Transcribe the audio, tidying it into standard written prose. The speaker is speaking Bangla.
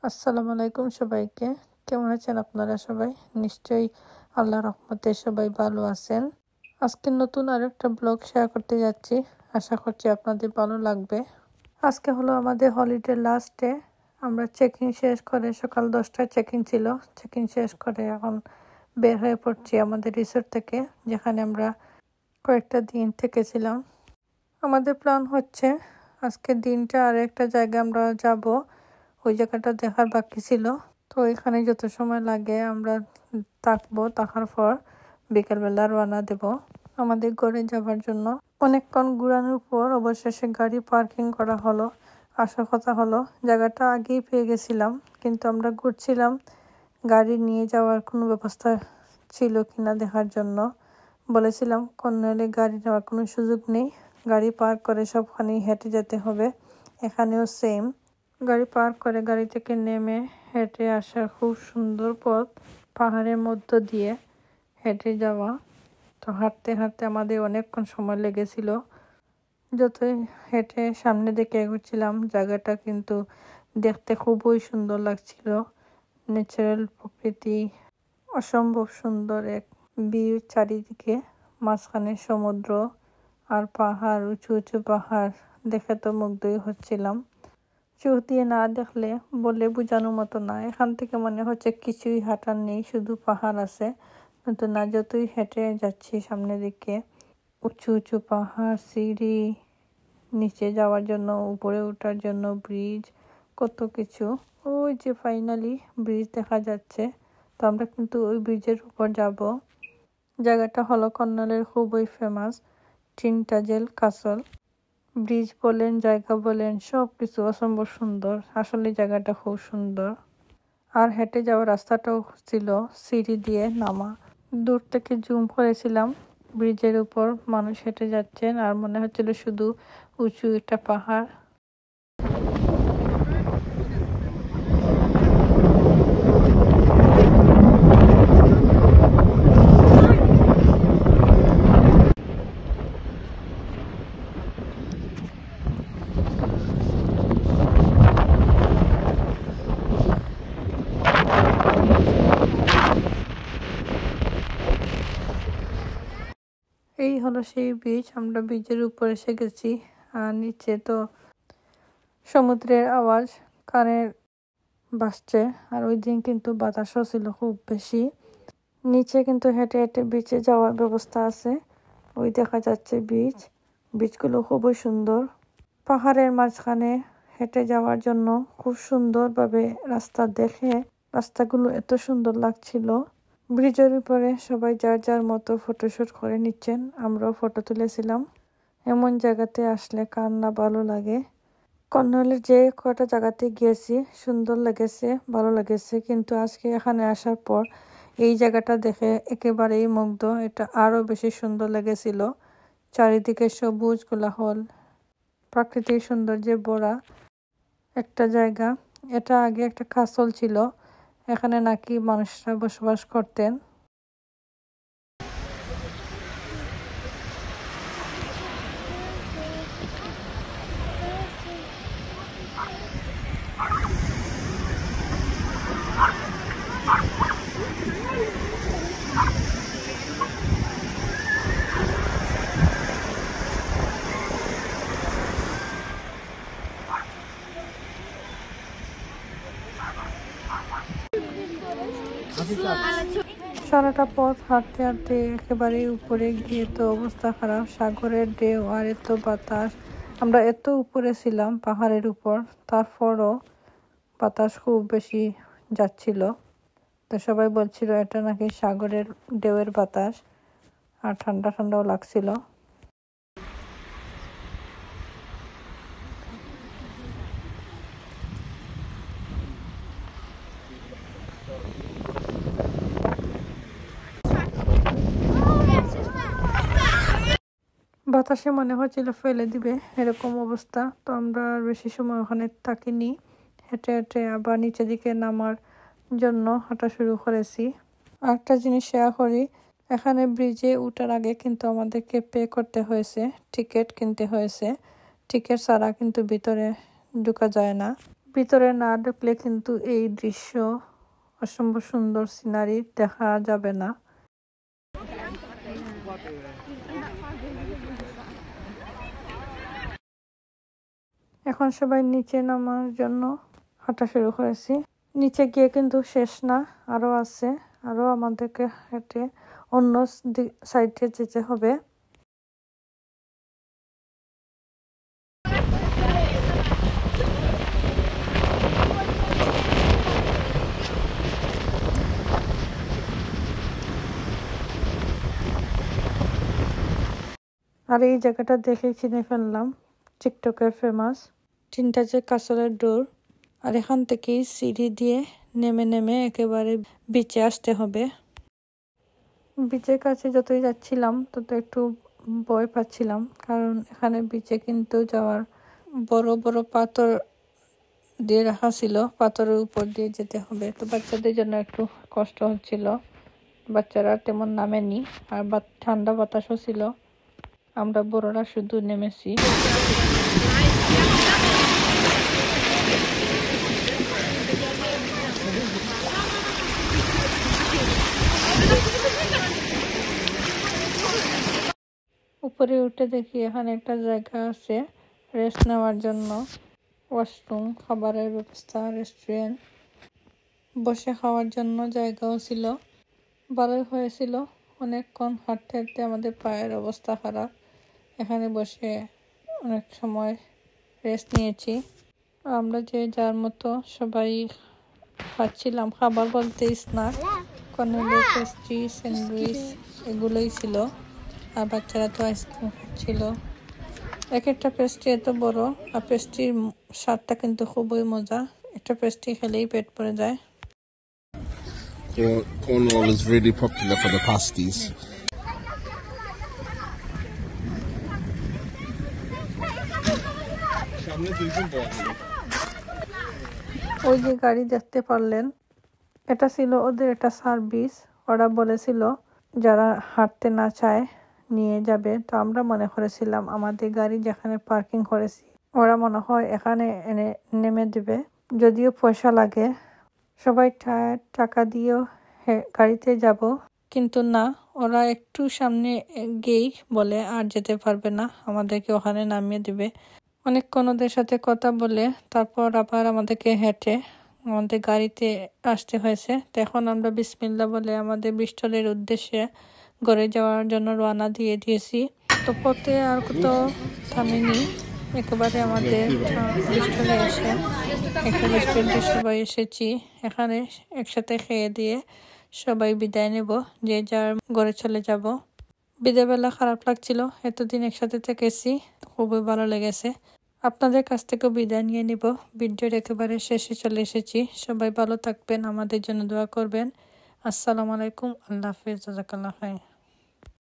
আসসালামু আলাইকুম সবাইকে। কেমন আছেন আপনারা সবাই? নিশ্চয়ই আল্লাহর রহমতে সবাই ভালো আছেন। আজকে নতুন আরেকটা ব্লগ শেয়ার করতে যাচ্ছি। আশা করছি আপনাদের ভালো লাগবে। আজকে হলো আমাদের হলিডে লাস্ট ডে। আমরা চেকিং শেষ করে সকাল 10টায় চেকিং ছিল। চেকিং শেষ করে এখন বের হয়ে পড়ছি আমাদের রিসোর্ট থেকে, যেখানে আমরা কয়েকটা দিন থেকেছিলাম। আমাদের প্ল্যান হচ্ছে আজকের দিনটা আর একটা জায়গায় আমরা যাব। ওই জায়গাটা দেখার বাকি ছিল, তো এখানে যত সময় লাগে আমরা থাকবো। থাকার পর বিকেলবেলা রওনা দেব আমাদের ঘরে যাবার জন্য। অনেকক্ষণ ঘোরানোর পর অবশেষে গাড়ি পার্কিং করা হলো। আসার কথা হলো জায়গাটা আগেই পেয়ে গেছিলাম, কিন্তু আমরা ঘুরছিলাম গাড়ি নিয়ে যাওয়ার কোনো ব্যবস্থা ছিল কিনা দেখার জন্য। বলেছিলাম কর্নওয়ালে গাড়ি নেওয়ার কোনো সুযোগ নেই, গাড়ি পার্ক করে সবখানেই হেঁটে যেতে হবে। এখানেও সেম, গাড়ি পার্ক করে গাড়ি থেকে নেমে হেঁটে আসার খুব সুন্দর পথ, পাহাড়ের মধ্য দিয়ে হেঁটে যাওয়া। তো হাঁটতে হাঁটতে আমাদের অনেকক্ষণ সময় লেগেছিল। যতই হেঁটে সামনে দিকে এগোচ্ছিলাম জায়গাটা কিন্তু দেখতে খুবই সুন্দর লাগছিল। ন্যাচারাল প্রকৃতি, অসম্ভব সুন্দর এক ভিউ চারিদিকে, মাঝখানে সমুদ্র আর পাহাড়, উঁচু উঁচু পাহাড় দেখে তো মুগ্ধই হচ্ছিলাম। চোখ দিয়ে না দেখলে বলে বোঝানোর মতো না। এখান থেকে মনে হচ্ছে কিছুই হাঁটার নেই, শুধু পাহাড় আছে। কিন্তু না, যতই হেঁটে যাচ্ছি সামনের দিকে উঁচু উঁচু পাহাড়, সিঁড়ি, নিচে যাওয়ার জন্য, উপরে ওঠার জন্য ব্রিজ, কত কিছু। ওই যে ফাইনালি ব্রিজ দেখা যাচ্ছে। তো আমরা কিন্তু ওই ব্রিজের উপর যাব। জায়গাটা হলো কর্নওয়ালের খুবই ফেমাস টিনটাজেল কাসল। ব্রিজ বলেন, জায়গা বলেন, সব কিছু অসম্ভব সুন্দর। আসলে জায়গাটা খুব সুন্দর। আর হেঁটে যাওয়ার রাস্তাটাও ছিল সিঁড়ি দিয়ে নামা। দূর থেকে জুম করেছিলাম, ব্রিজের উপর মানুষ হেঁটে যাচ্ছেন আর মনে হচ্ছিল শুধু উঁচু একটা পাহাড়। এই হলো সেই ব্রিজ। আমরা ব্রিজের উপর এসে গেছি। আর নিচে তো সমুদ্রের আওয়াজ কানে বাজছে। আর ওই দিন কিন্তু বাতাসও ছিল খুব বেশি। নিচে কিন্তু হেঁটে হেঁটে বিচে যাওয়ার ব্যবস্থা আছে। ওই দেখা যাচ্ছে বিচ। বিচগুলো খুবই সুন্দর। পাহাড়ের মাঝখানে হেঁটে যাওয়ার জন্য খুব সুন্দরভাবে রাস্তা দেখে রাস্তাগুলো এত সুন্দর লাগছিল। ব্রিজের উপরে সবাই যার যার মতো ফটোশুট করে নিচ্ছেন। আমরাও ফটো তুলেছিলাম। এমন জায়গাতে আসলে কার না ভালো লাগে। কর্নওয়ালের যে কটা জায়গাতে গিয়েছি সুন্দর লেগেছে, ভালো লেগেছে, কিন্তু আজকে এখানে আসার পর এই জায়গাটা দেখে একেবারেই মুগ্ধ। এটা আরও বেশি সুন্দর লেগেছিল। চারিদিকে সবুজ কোলাহল, প্রাকৃতিক সৌন্দর্যে ভরা একটা জায়গা। এটা আগে একটা কাসল ছিল, এখানে নাকি মানুষরা বসবাস করতেন। সারাটা পথ হাঁটতে হাঁটতে একেবারে উপরে গিয়ে তো অবস্থা খারাপ। সাগরের ঢেউ আর এত বাতাস। আমরা এত উপরে ছিলাম পাহাড়ের উপর, তারপরও বাতাস খুব বেশি যাচ্ছিল। তো সবাই বলছিল এটা নাকি সাগরের ঢেউয়ের বাতাস। আর ঠান্ডা ঠান্ডাও লাগছিল। বাতাসে মনে হচ্ছিল ফেলে দিবে, এরকম অবস্থা। তো আমরা আর বেশি সময় ওখানে থাকিনি। হেঁটে হেঁটে আবার নিচের দিকে নামার জন্য হাঁটা শুরু করেছি। আরেকটা জিনিস শেয়ার করি, এখানে ব্রিজে উঠার আগে কিন্তু আমাদেরকে পে করতে হয়েছে, টিকিট কিনতে হয়েছে। টিকিট ছাড়া কিন্তু ভিতরে ঢোকা যায় না। ভিতরে না ঢুকলে কিন্তু এই দৃশ্য অসম্ভব সুন্দর সিনারি দেখা যাবে না। এখন সবাই নিচে নামার জন্য হাঁটা শুরু করেছি। নিচে গিয়ে কিন্তু শেষ না, আরো আছে, আরো আমাদেরকে হেঁটে অন্য সাইডে যেতে হবে। আর এই জায়গাটা দেখে চিনে ফেললাম টিকটকের ফেমাস 3টা যে কাঁচলের ডোর। আর এখান থেকেই সিঁড়ি দিয়ে নেমে নেমে একেবারে বিচে আসতে হবে। বিচের কাছে যতই যাচ্ছিলাম তত একটু ভয় পাচ্ছিলাম, কারণ এখানে বিচে কিন্তু যাওয়ার বড় বড় পাথর দিয়ে রাখা ছিল, পাথরের উপর দিয়ে যেতে হবে। তো বাচ্চাদের জন্য একটু কষ্ট হচ্ছিল, বাচ্চারা তেমন নামেনি। আর ঠান্ডা বাতাসও ছিল, আমরা বড়রা শুধু নেমেছি। উপরে উঠে দেখি এখানে একটা জায়গা আছে রেস্ট নেওয়ার জন্য, ওয়াশরুম, খাবারের ব্যবস্থা, রেস্টুরেন্ট, বসে খাওয়ার জন্য জায়গাও ছিল। ভালোই হয়েছিল। অনেকক্ষণ হাঁটতে হাঁটতে আমাদের পায়ের অবস্থা খারাপ। এখানে বসে অনেক সময় রেস্ট নিয়েছি। আমরা যে যার মতো সবাই খাচ্ছিলাম, খাবার বলতে স্ন্যাক, কর্নেলের পেস্ট্রি, স্যান্ডউইচ এগুলোই ছিল। আর বাচ্চারা তো আইসক্রিম খাচ্ছিল। এক একটা পেস্ট্রি এত বড়, আর পেস্ট্রির স্বাদটা কিন্তু খুবই মজা। একটা পেস্ট্রি খেলেই পেট ভরে যায়। Cornwall is really popular for the pasties. ওই যে গাড়ি দেখতে পারলেন, এটা ছিল ওদের একটা সার্ভিস। ওরা বলেছিল যারা হাঁটতে না চায় নিয়ে যাবে। তো আমরা মনে করেছিলাম আমাদের গাড়ি যেখানে পার্কিং করেছি ওরা মনে হয় এখানে এনে নেমে দেবে, যদিও পয়সা লাগে। সবাই টাকা দিয়েও গাড়িতে যাব, কিন্তু না, ওরা একটু সামনে গিয়েই বলে আর যেতে পারবে না, আমাদেরকে ওখানে নামিয়ে দেবে। অনেকক্ষণ ওদের সাথে কথা বলে তারপর আবার আমাদেরকে হেঁটে আমাদের গাড়িতে আসতে হয়েছে। তো এখন আমরা বিসমিল্লাহ বলে আমাদের ব্রিস্টলের উদ্দেশ্যে ঘরে যাওয়ার জন্য রওনা দিয়ে দিয়েছি। তো পথে আর কোথাও থামিনি, একেবারে আমাদের ব্রিস্টলে এসে একটা রেস্টুরেন্টে সবাই এসেছি। এখানে একসাথে খেয়ে দিয়ে সবাই বিদায় নেব, যে যার ঘরে চলে যাব। বিদায়বেলা খারাপ লাগছিল, এতদিন একসাথে থেকেছি, খুবই ভালো লেগেছে। আপনাদের কাছ থেকেও বিদায় নিয়ে নিব। ভিডিওর একেবারে শেষে চলে এসেছি। সবাই ভালো থাকবেন, আমাদের জন্য দোয়া করবেন। আসসালামু আলাইকুম, আল্লাহ হাফেজ, জাযাকাল্লাহ খাইর।